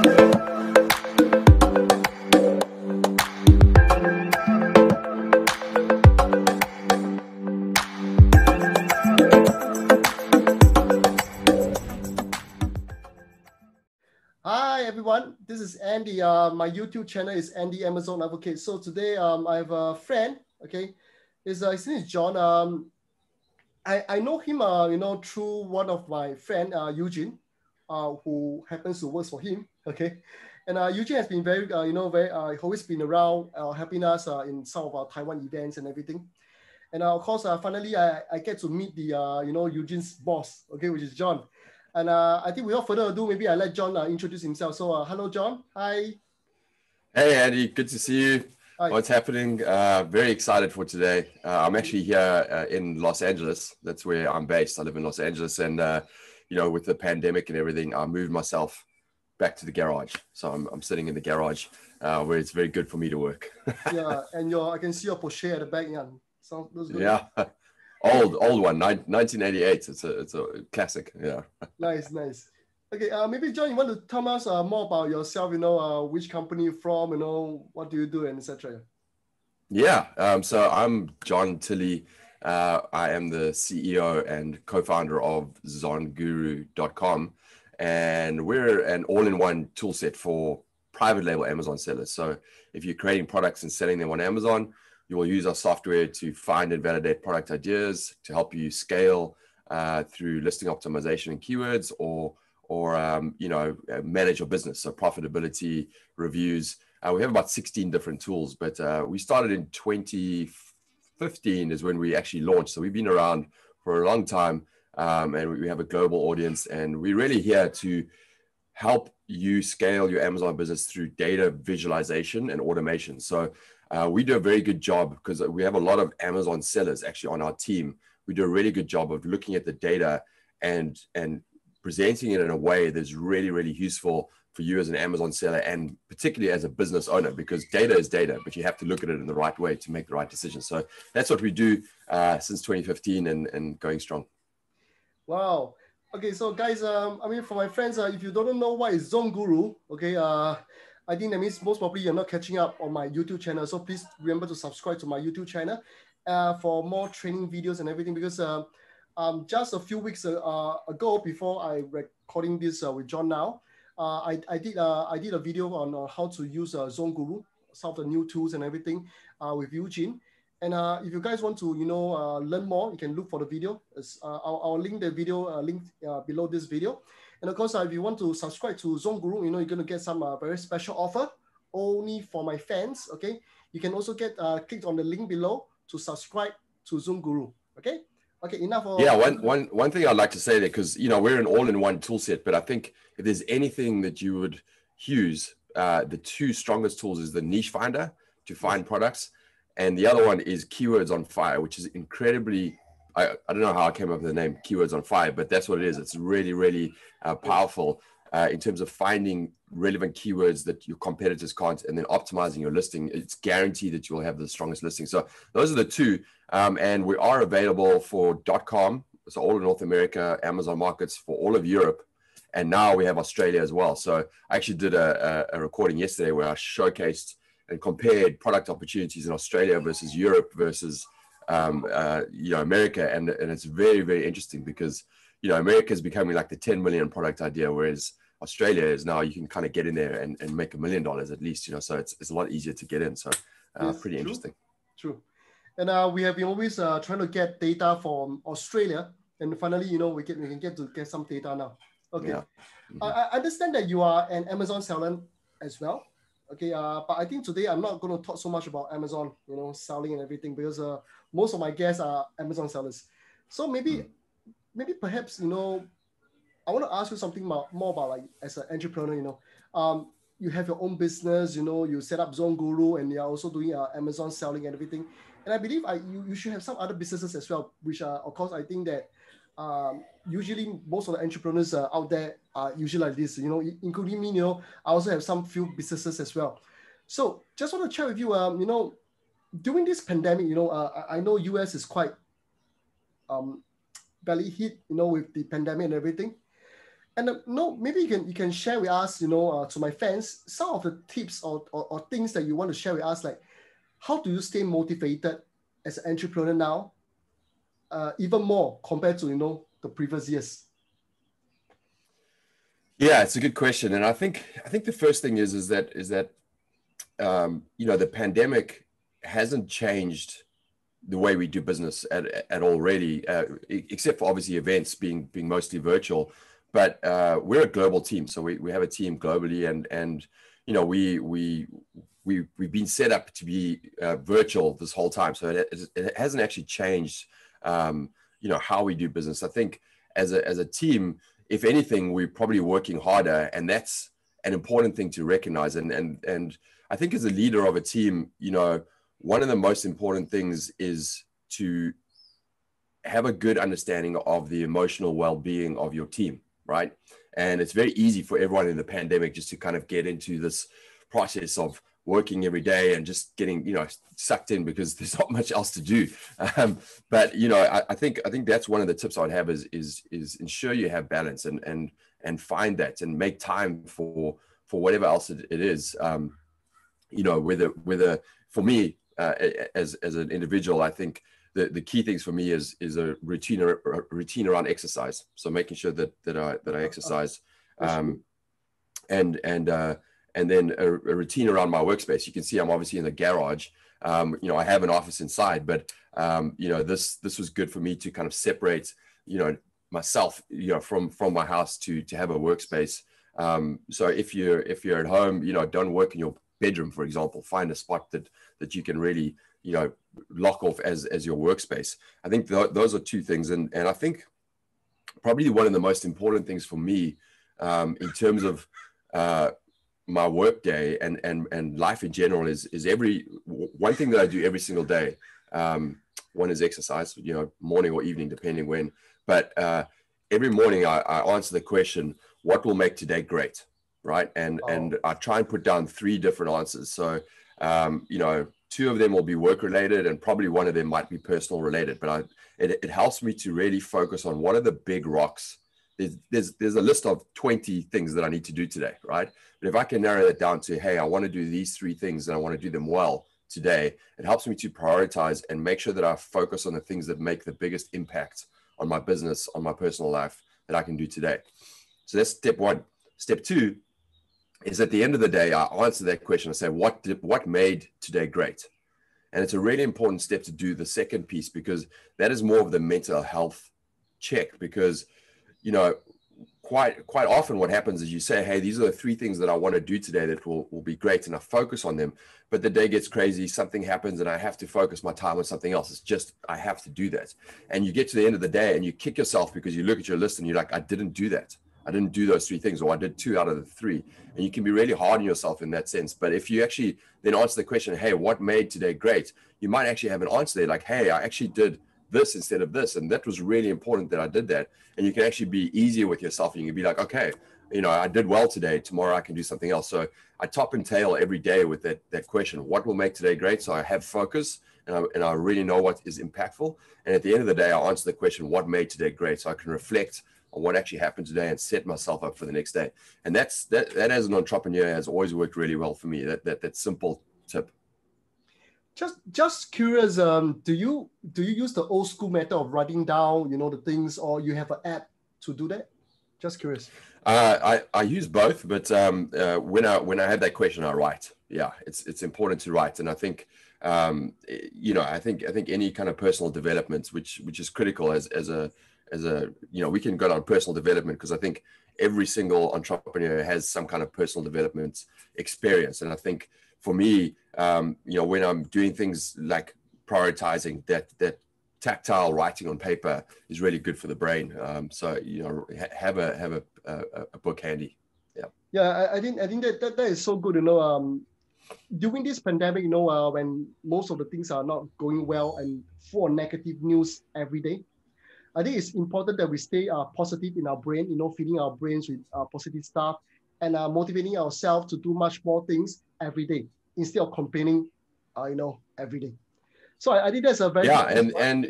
Hi everyone, this is Andy. My YouTube channel is Andy Amazon Advocate. So today I have a friend. Okay, his name is John. I know him, through one of my friend Eugene, who happens to work for him. Okay, and Eugene has been very, always been around, helping us in some of our Taiwan events and everything. And of course, finally, I get to meet the, Eugene's boss, okay, which is John. And I think without further ado, maybe I let John introduce himself. So hello, John. Hi. Hey, Andy. Good to see you. Hi. What's happening? Very excited for today. I'm actually here in Los Angeles. That's where I'm based. I live in Los Angeles. And, with the pandemic and everything, I moved myself back to the garage. So I'm sitting in the garage where it's very good for me to work. Yeah, and I can see your Porsche at the back. Yeah, sounds good. Yeah. Old one, 1988. It's a classic. Yeah. Nice. Okay, maybe John, you want to tell us more about yourself? Which company you're from? What do you do, and etc. Yeah. So I'm John Tilley. I am the CEO and co-founder of Zonguru.com, and we're an all-in-one tool set for private label Amazon sellers. So if you're creating products and selling them on Amazon, you will use our software to find and validate product ideas to help you scale through listing optimization and keywords, or manage your business. So profitability, reviews. We have about 16 different tools, but we started in 2015 is when we actually launched. So we've been around for a long time, and we have a global audience, and we're really here to help you scale your Amazon business through data visualization and automation. So we do a very good job because we have a lot of Amazon sellers actually on our team. We do a really good job of looking at the data and presenting it in a way that's really, really useful for you as an Amazon seller, and particularly as a business owner, because data is data, but you have to look at it in the right way to make the right decision. So that's what we do since 2015 and going strong. Wow. Okay, so guys, for my friends, if you don't know what is Zonguru, okay, I think that means most probably you're not catching up on my YouTube channel. So please remember to subscribe to my YouTube channel for more training videos and everything, because just a few weeks ago, before I recording this with John now, I did a video on how to use Zonguru, some of the new tools and everything with Eugene. And if you guys want to, learn more, you can look for the video. I'll link the video link below this video. And of course, if you want to subscribe to Zonguru, you're going to get some very special offer only for my fans. Okay, you can also get click on the link below to subscribe to Zonguru. Okay. Okay, enough. Yeah, one thing I'd like to say there, because we're an all-in-one tool set, but I think if there's anything that you would use, the two strongest tools is the niche finder to find products, and the other one is Keywords on Fire, which is incredibly, I don't know how I came up with the name Keywords on Fire, but that's what it is. It's really, really powerful in terms of finding relevant keywords that your competitors can't, and then optimizing your listing. It's guaranteed that you will have the strongest listing. So those are the two. And we are available for .com, so all of North America, Amazon markets, for all of Europe. And now we have Australia as well. So I actually did a recording yesterday where I showcased and compared product opportunities in Australia versus Europe versus America. And it's very, very interesting because, America is becoming like the 10 million product idea, whereas Australia is now, you can kind of get in there and make $1 million at least, so it's a lot easier to get in. So yes, pretty interesting. True. And we have been always trying to get data from Australia. And finally, we can get some data now. Okay. Yeah. Mm-hmm. I understand that you are an Amazon seller as well. Okay. But I think today I'm not going to talk so much about Amazon, selling and everything, because most of my guests are Amazon sellers. So maybe perhaps, I want to ask you something more about, like, as an entrepreneur, you have your own business, you set up Zonguru, and you're also doing Amazon selling and everything. And I believe you should have some other businesses as well, which are, of course, I think that usually most of the entrepreneurs out there are usually like this, including me, I also have some few businesses as well. So just want to chat with you, during this pandemic, I know US is quite badly hit, with the pandemic and everything. And no, maybe you can share with us, to my fans, some of the tips or things that you want to share with us, like how do you stay motivated as an entrepreneur now, even more compared to the previous years? Yeah, it's a good question, and I think the first thing is that the pandemic hasn't changed the way we do business at all, really, except for obviously events being mostly virtual. But we're a global team, so we have a team globally, and we've been set up to be virtual this whole time, so it hasn't actually changed how we do business. I think as a team, if anything, we're probably working harder, and that's an important thing to recognize. And I think as a leader of a team, one of the most important things is to have a good understanding of the emotional well-being of your team, right? And it's very easy for everyone in the pandemic just to kind of get into this process of working every day and just getting, sucked in because there's not much else to do. But I think that's one of the tips I'd have is ensure you have balance and find that and make time for whatever else it is. Whether for me as an individual, I think the key things for me is a routine around exercise. So making sure that I exercise, and then a routine around my workspace. You can see I'm obviously in the garage. I have an office inside, but this was good for me to kind of separate myself from my house to have a workspace. So if you're at home, don't work in your bedroom, for example. Find a spot that you can really lock off as your workspace. I think those are two things, and I think probably one of the most important things for me in terms of my work day and life in general is one thing that I do every single day. One is exercise, morning or evening, depending when. But every morning I answer the question, what will make today great, right? And I try and put down 3 different answers. So, 2 of them will be work related, and probably one of them might be personal related. But it helps me to really focus on what are the big rocks. There's a list of 20 things that I need to do today, right? But if I can narrow that down to, hey, I want to do these 3 things and I want to do them well today, it helps me to prioritize and make sure that I focus on the things that make the biggest impact on my business, on my personal life that I can do today. So that's step 1. Step 2 is at the end of the day, I answer that question. I say, what made today great? And it's a really important step to do the second piece, because that is more of the mental health check. Because, quite often what happens is you say, hey, these are the 3 things that I want to do today that will be great, and I focus on them. But the day gets crazy, something happens, and I have to focus my time on something else. It's just, I have to do that. And you get to the end of the day and you kick yourself because you look at your list and you're like, I didn't do that. I didn't do those 3 things, or I did 2 out of the 3. And you can be really hard on yourself in that sense. But if you actually then answer the question, hey, what made today great? You might actually have an answer there like, hey, I actually did this instead of this. And that was really important that I did that. And you can actually be easier with yourself. And you can be like, okay, I did well today. Tomorrow I can do something else. So I top and tail every day with that question, what will make today great? So I have focus and I really know what is impactful. And at the end of the day, I answer the question, what made today great? So I can reflect on what actually happened today and set myself up for the next day. And that as an entrepreneur has always worked really well for me. That simple tip. Just curious, do you use the old school method of writing down, the things, or you have an app to do that? Just curious. I use both, but when I have that question, I write. Yeah, it's important to write, and I think I think any kind of personal development, which is critical as a we can go down personal development, because I think every single entrepreneur has some kind of personal development experience, and I think for me, when I'm doing things like prioritizing, that tactile writing on paper is really good for the brain. So have a book handy. Yeah, I think that is so good. During this pandemic, when most of the things are not going well and full of negative news every day, I think it's important that we stay positive in our brain. Feeding our brains with positive stuff and motivating ourselves to do much more things every day instead of complaining, every day. So I think that's a very and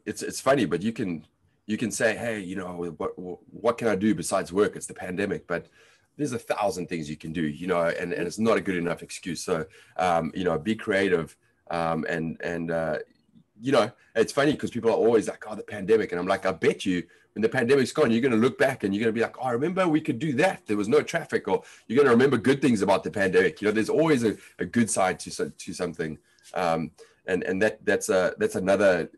it's funny, but you can you can say, hey, you know, what can I do besides work? It's the pandemic, but there's 1,000 things you can do, you know, and it's not a good enough excuse. So, you know, be creative. You know, it's funny because people are always like, oh, the pandemic. And I'm like, I bet you when the pandemic's gone, you're going to look back and you're going to be like, oh, I remember we could do that. There was no traffic. Or you're going to remember good things about the pandemic. You know, there's always a good side to something. And that's another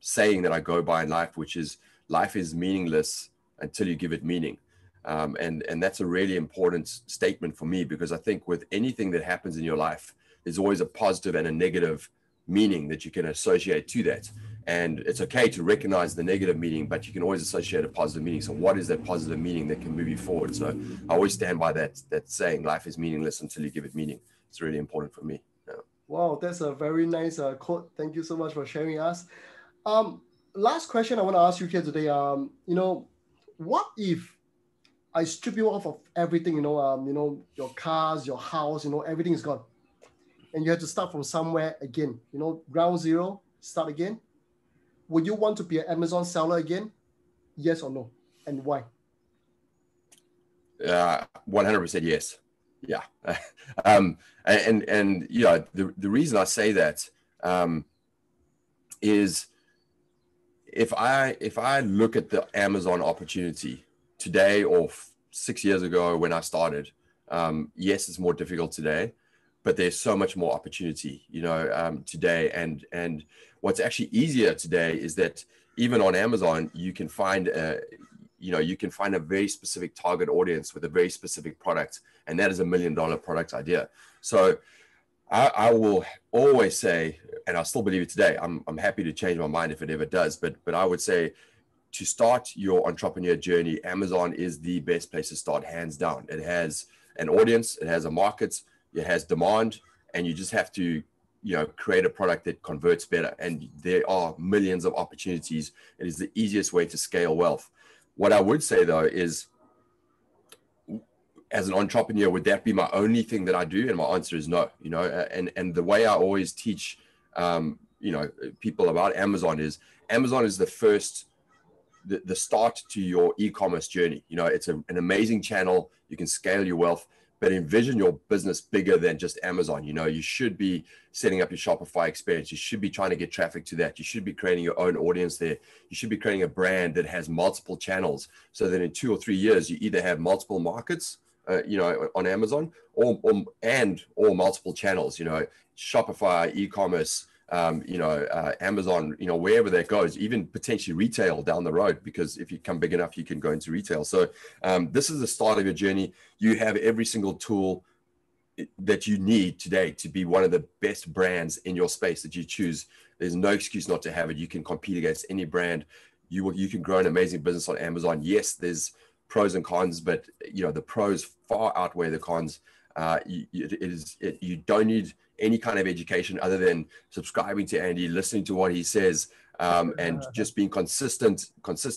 saying that I go by in life, which is life is meaningless until you give it meaning. And that's a really important statement for me, because I think with anything that happens in your life, there's always a positive and a negative meaning that you can associate to that. And it's okay to recognize the negative meaning, but you can always associate a positive meaning. So what is that positive meaning that can move you forward? So I always stand by that saying, life is meaningless until you give it meaning. It's really important for me. Yeah. Wow, that's a very nice quote. Thank you so much for sharing us. Last question I want to ask you here today. You know, what if I strip you off of everything, you know, your cars, your house, you know, everything is gone. And you have to start from somewhere again, you know, ground zero, start again. Would you want to be an Amazon seller again? Yes or no? And why? 100% yes. Yeah. And you know, the reason I say that is if I look at the Amazon opportunity today or 6 years ago when I started, yes, it's more difficult today, but there's so much more opportunity, you know, today. And what's actually easier today is that even on Amazon, you can find you can find a very specific target audience with a very specific product, and that is $1 million product idea. So I will always say, and I still believe it today, I'm happy to change my mind if it ever does, but I would say to start your entrepreneur journey, Amazon is the best place to start, hands down. It has an audience, it has a market, it has demand, and you just have to, you know, create a product that converts better. And there are millions of opportunities. It is the easiest way to scale wealth. What I would say though is, as an entrepreneur, would that be my only thing that I do? And my answer is no. You know, and the way I always teach, you know, people about Amazon is the first, the start to your e-commerce journey. You know, it's an amazing channel. You can scale your wealth, but envision your business bigger than just Amazon. You know, you should be setting up your Shopify experience. You should be trying to get traffic to that. You should be creating your own audience there. You should be creating a brand that has multiple channels, so that in 2 or 3 years, you either have multiple markets, you know, on Amazon or multiple channels, you know, Shopify, e-commerce, you know, Amazon, you know, wherever that goes, even potentially retail down the road, because if you become big enough, you can go into retail. So this is the start of your journey. You have every single tool that you need today to be one of the best brands in your space that you choose. There's no excuse not to have it. You can compete against any brand. You can grow an amazing business on Amazon. Yes, there's pros and cons, but you know, the pros far outweigh the cons. You don't need any kind of education other than subscribing to Andy, listening to what he says, and just being consistent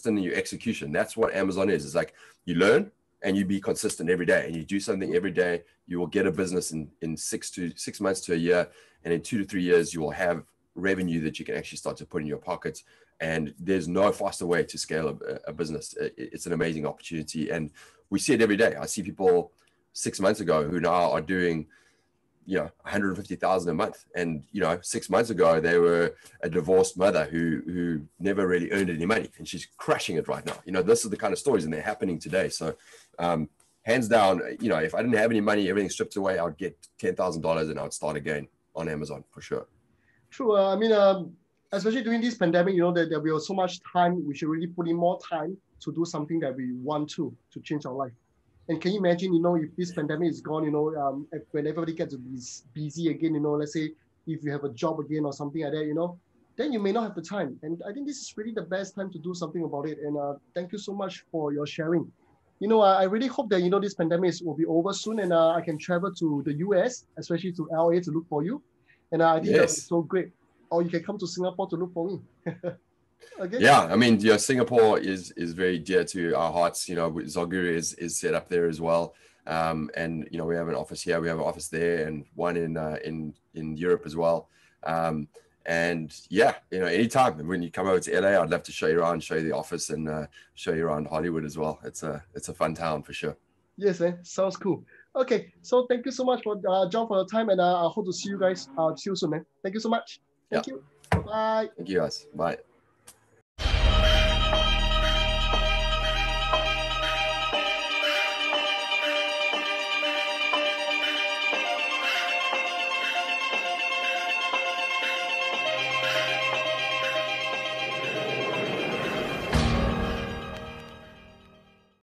in your execution. That's what Amazon is. It's like you learn and you be consistent every day, and you do something every day. You will get a business in 6 months to a year, and in 2 to 3 years, you will have revenue that you can actually start to put in your pockets. And there's no faster way to scale a business. It's an amazing opportunity, and we see it every day. I see people 6 months ago who now are doing, you know, 150,000 a month. And, you know, 6 months ago, they were a divorced mother who never really earned any money, and she's crushing it right now. You know, this is the kind of stories, and they're happening today. So hands down, you know, if I didn't have any money, everything stripped away, I would get $10,000 and I would start again on Amazon for sure. True. I mean, especially during this pandemic, you know, that there will be so much time. We should really put in more time to do something that we want to change our life. And can you imagine, you know, if this pandemic is gone, you know, when everybody gets to be busy again, you know, let's say if you have a job again or something like that, you know, then you may not have the time. And I think this is really the best time to do something about it. And thank you so much for your sharing. You know, I really hope that, you know, this pandemic will be over soon, and I can travel to the US, especially to LA, to look for you. And I think that would be so great. Or you can come to Singapore to look for me. Okay. Yeah, I mean, yeah, Singapore is very dear to our hearts. You know, Zonguru is set up there as well, and you know, we have an office here, we have an office there, and one in Europe as well. And yeah, anytime when you come over to LA, I'd love to show you around, show you the office, and show you around Hollywood as well. It's a fun town for sure. Yes, man. Sounds cool. Okay, so thank you so much for John for your time, and I hope to see you guys see you soon, man. Thank you so much. Thank you. Bye. Thank you guys. Bye.